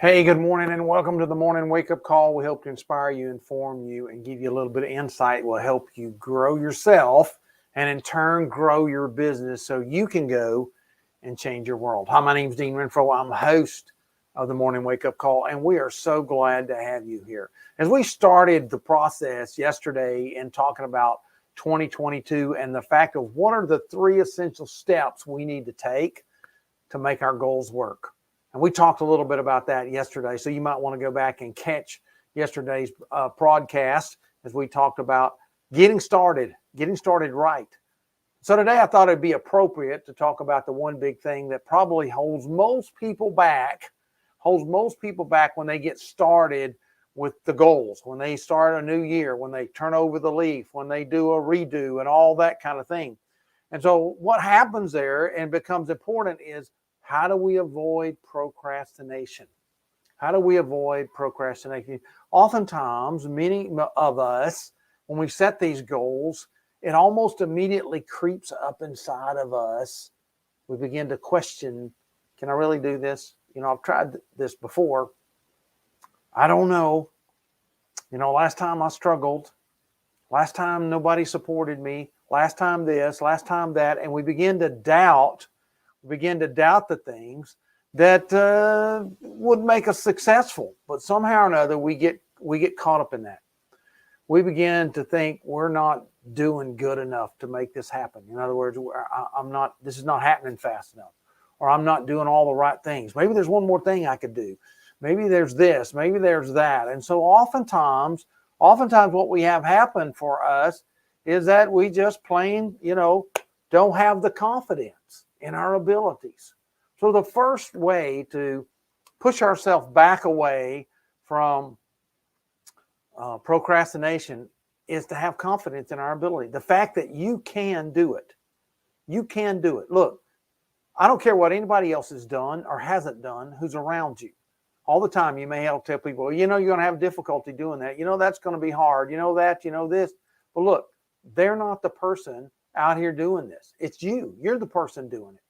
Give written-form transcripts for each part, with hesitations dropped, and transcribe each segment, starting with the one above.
Hey, good morning and welcome to the morning wake-up call. We hope to inspire you, inform you, and give you a little bit of insight. Will help you grow yourself and in turn grow your business so you can go and change your world. Hi, my name is Dean Renfro. I'm the host of the morning wake-up call, and we are so glad to have you here. As we started the process yesterday in talking about 2022 and the fact of what are the 3 essential steps we need to take to make our goals work. And we talked a little bit about that yesterday. So you might want to go back and catch yesterday's broadcast as we talked about getting started right. So today I thought it'd be appropriate to talk about the one big thing that probably holds most people back when they get started with the goals, when they start a new year, when they turn over the leaf, when they do a redo and all that kind of thing. And so what happens there and becomes important is, how do we avoid procrastination? How do we avoid procrastination? Oftentimes, many of us, when we set these goals, it almost immediately creeps up inside of us. We begin to question, can I really do this? I've tried this before. I don't know. Last time I struggled. Last time nobody supported me. Last time this, last time that. And we begin to doubt the things that would make us successful. But somehow or another, we get caught up in that. We begin to think we're not doing good enough to make this happen. In other words, this is not happening fast enough, or I'm not doing all the right things. Maybe there's one more thing I could do. Maybe there's this, maybe there's that. And so oftentimes what we have happen for us is that we just plain, don't have the confidence in our abilities. So the first way to push ourselves back away from procrastination is to have confidence in our ability. The fact that you can do it. You can do it. Look, I don't care what anybody else has done or hasn't done who's around you. All the time you may have to tell people, you're going to have difficulty doing that. That's going to be hard. That, this. But look, they're not the person out here doing this. It's you. You're the person doing it.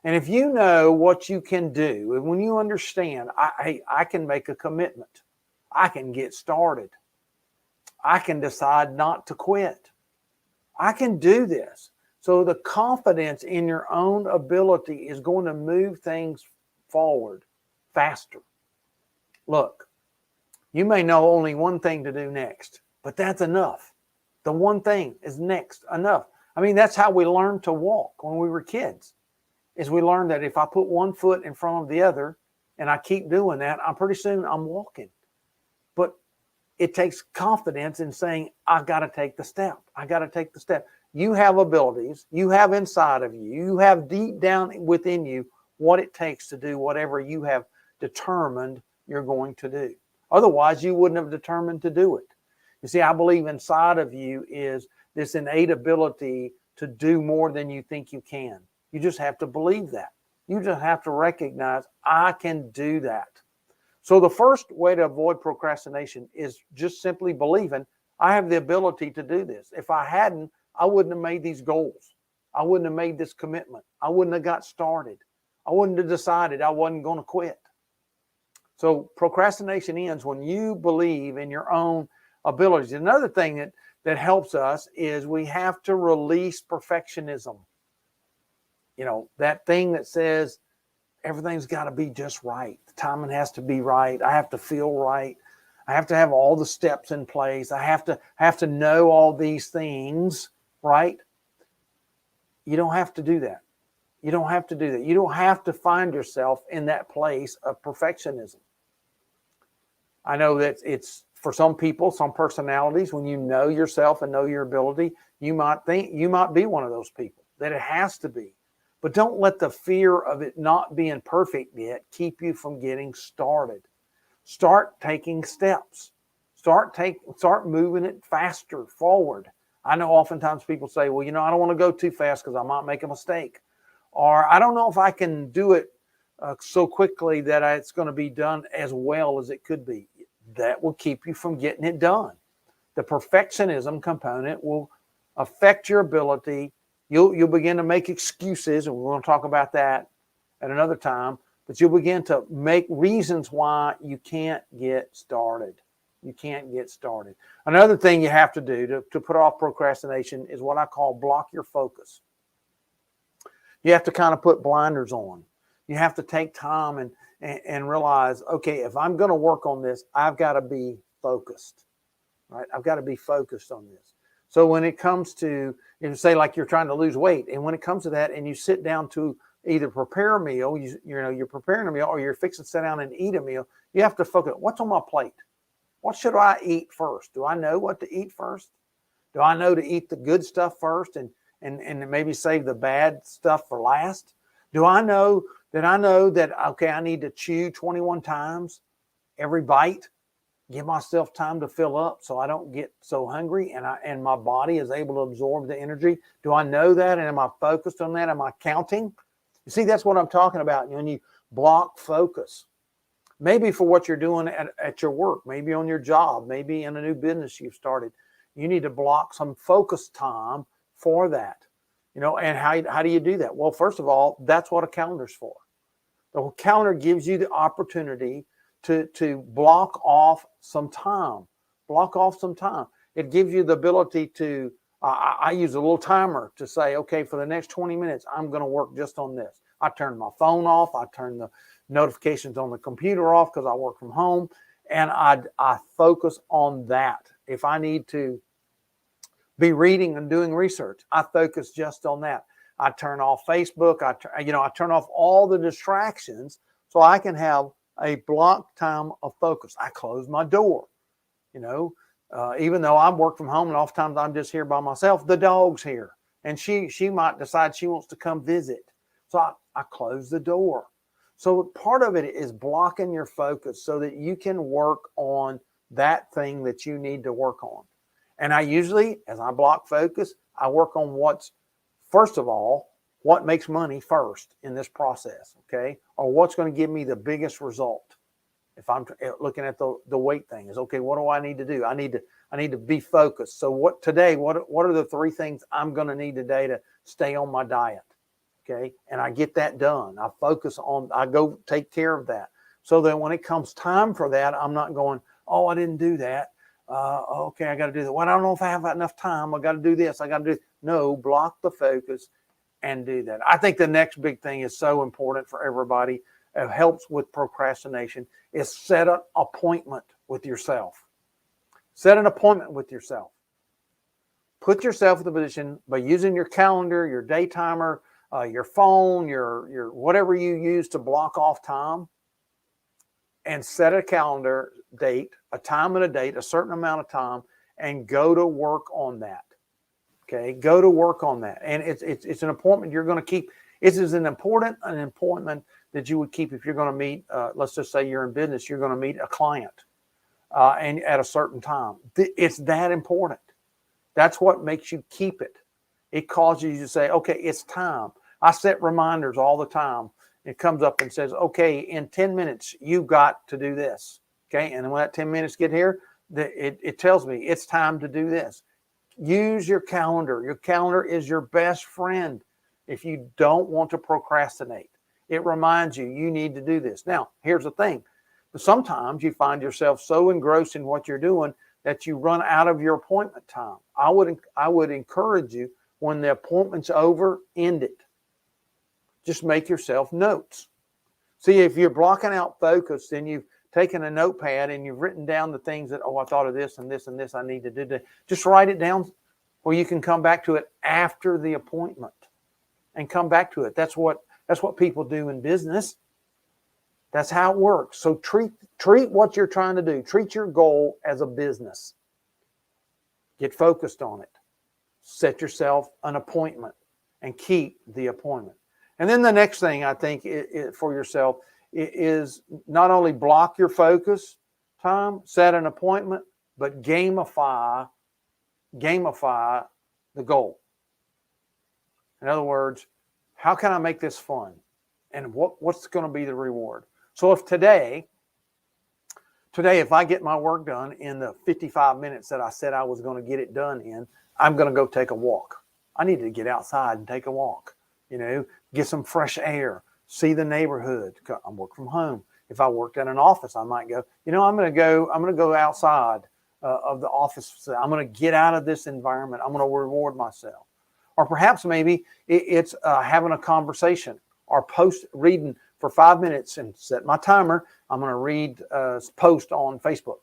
And if you know what you can do, and when you understand, I can make a commitment. I can get started. I can decide not to quit. I can do this. So the confidence in your own ability is going to move things forward faster. Look, you may know only one thing to do next, but that's enough. The one thing is next enough. That's how we learned to walk when we were kids, is we learned that if I put one foot in front of the other and I keep doing that, pretty soon I'm walking. But it takes confidence in saying, I got to take the step. I got to take the step. You have abilities. You have inside of you. You have deep down within you what it takes to do whatever you have determined you're going to do. Otherwise, you wouldn't have determined to do it. You see, I believe inside of you is this innate ability to do more than you think you can. You just have to believe that. You just have to recognize, I can do that. So the first way to avoid procrastination is just simply believing, I have the ability to do this. If I hadn't, I wouldn't have made these goals. I wouldn't have made this commitment. I wouldn't have got started. I wouldn't have decided I wasn't going to quit. So procrastination ends when you believe in your own abilities. Another thing that helps us is we have to release perfectionism. That thing that says everything's got to be just right. The timing has to be right. I have to feel right. I have to have all the steps in place. I have to know all these things, right? You don't have to do that. You don't have to do that. You don't have to find yourself in that place of perfectionism. I know that it's for some people, some personalities, when you know yourself and know your ability, you might be one of those people, that it has to be. But don't let the fear of it not being perfect yet keep you from getting started. Start taking steps. Start moving it faster forward. I know oftentimes people say, well, I don't want to go too fast because I might make a mistake. Or I don't know if I can do it so quickly that it's going to be done as well as it could be. That will keep you from getting it done. The perfectionism component will affect your ability. You'll begin to make excuses, and we're going to talk about that at another time, but you'll begin to make reasons why you can't get started. You can't get started. Another thing you have to do to put off procrastination is what I call block your focus. You have to kind of put blinders on. You have to take time and realize, okay, if I'm going to work on this, I've got to be focused, right? I've got to be focused on this. So when it comes to, say like you're trying to lose weight, and when it comes to that and you sit down to either prepare a meal, you're preparing a meal, or you're fixing to sit down and eat a meal, you have to focus. What's on my plate? What should I eat first? Do I know what to eat first? Do I know to eat the good stuff first and maybe save the bad stuff for last? Do I know that, okay, I need to chew 21 times every bite, give myself time to fill up so I don't get so hungry and my body is able to absorb the energy? Do I know that? And am I focused on that? Am I counting? You see, that's what I'm talking about when you block focus. Maybe for what you're doing at your work, maybe on your job, maybe in a new business you've started. You need to block some focus time for that. And how do you do that? Well, first of all, that's what a calendar's for. The calendar gives you the opportunity to block off some time. Block off some time. It gives you the ability to, I use a little timer to say, okay, for the next 20 minutes, I'm going to work just on this. I turn my phone off. I turn the notifications on the computer off because I work from home, and I focus on that. If I need to be reading and doing research, I focus just on that. I turn off Facebook. I turn off all the distractions so I can have a block time of focus. I close my door. Even though I work from home and oftentimes I'm just here by myself, the dog's here, and she might decide she wants to come visit. So I close the door. So part of it is blocking your focus so that you can work on that thing that you need to work on. And I usually, as I block focus, I work on first of all, what makes money first in this process, okay? Or what's going to give me the biggest result. If I'm looking at the weight thing, is okay, what do I need to do? I need to be focused. So what are the 3 things I'm going to need today to stay on my diet? Okay. And I get that done. I go take care of that. So that when it comes time for that, I'm not going, oh, I didn't do that. Okay, I got to do that. Well, I don't know if I have enough time. I got to do this. No, block the focus and do that. I think the next big thing is so important for everybody. It helps with procrastination is set an appointment with yourself. Set an appointment with yourself. Put yourself in the position by using your calendar, your day timer, your phone, your whatever you use to block off time, and set a calendar date, a time and a date, a certain amount of time, and go to work on that. Okay, go to work on that. And it's an appointment you're going to keep. It is an appointment that you would keep if you're going to meet, let's just say you're in business, you're going to meet a client and at a certain time. It's that important. That's what makes you keep it. It causes you to say, okay, it's time. I set reminders all the time. It comes up and says, okay, in 10 minutes, you've got to do this. Okay, and when that 10 minutes get here, it tells me it's time to do this. Use your calendar. Your calendar is your best friend if you don't want to procrastinate. It reminds you need to do this. Now, here's the thing. Sometimes you find yourself so engrossed in what you're doing that you run out of your appointment time. I would encourage you, when the appointment's over, end it. Just make yourself notes. See, if you're blocking out focus, then you've taken a notepad and you've written down the things that, I thought of this and this and this I need to do. Just write it down where you can come back to it after the appointment and come back to it. That's what people do in business. That's how it works. So treat what you're trying to do. Treat your goal as a business. Get focused on it. Set yourself an appointment and keep the appointment. And then the next thing I think for yourself is not only block your focus time, set an appointment, but gamify the goal. In other words, how can I make this fun? And what's going to be the reward? So if today, if I get my work done in the 55 minutes that I said I was going to get it done in, I'm going to go take a walk. I need to get outside and take a walk, get some fresh air, see the neighborhood. I'm working from home. If I worked in an office, I might go, I'm going to go outside of the office. I'm going to get out of this environment. I'm going to reward myself. Or perhaps maybe it's having a conversation or reading for 5 minutes and set my timer. I'm going to read a post on Facebook,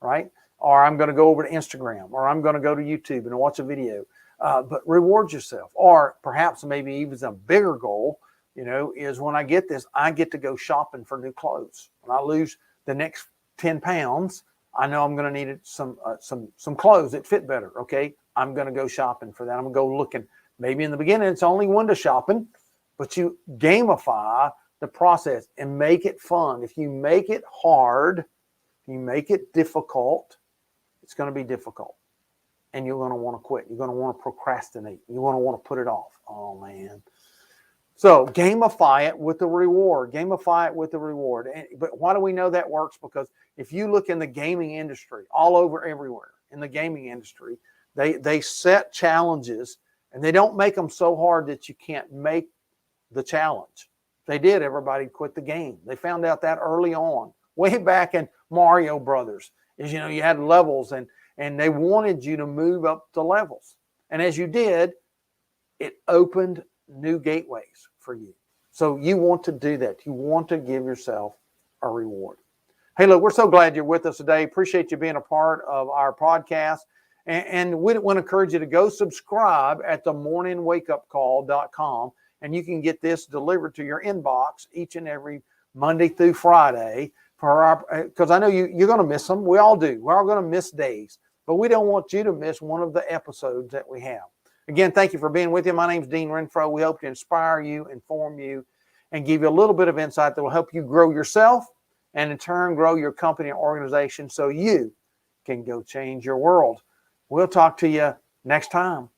right? Or I'm going to go over to Instagram, or I'm going to go to YouTube and watch a video. But reward yourself. Or perhaps maybe even a bigger goal, is when I get this, I get to go shopping for new clothes. When I lose the next 10 pounds, I know I'm going to need some clothes that fit better. Okay. I'm going to go shopping for that. I'm going to go looking. Maybe in the beginning, it's only window shopping, but you gamify the process and make it fun. If you make it hard, if you make it difficult, it's going to be difficult. And you're going to want to quit. You're going to want to procrastinate. You're going to want to put it off. Oh, man. So gamify it with the reward. Gamify it with the reward. But why do we know that works? Because if you look in the gaming industry, all over everywhere in the gaming industry, they set challenges, and they don't make them so hard that you can't make the challenge. If they did, everybody quit the game. They found out that early on, way back in Mario Brothers, is you had levels, and they wanted you to move up the levels. And as you did, it opened new gateways for you. So you want to do that. You want to give yourself a reward. Hey, look, we're so glad you're with us today. Appreciate you being a part of our podcast. And we want to encourage you to go subscribe at themorningwakeupcall.com, and you can get this delivered to your inbox each and every Monday through Friday because I know you're going to miss them. We all do. We're all going to miss days, but we don't want you to miss one of the episodes that we have. Again, thank you for being with you. My name's Dean Renfro. We hope to inspire you, inform you, and give you a little bit of insight that will help you grow yourself and in turn grow your company and organization so you can go change your world. We'll talk to you next time.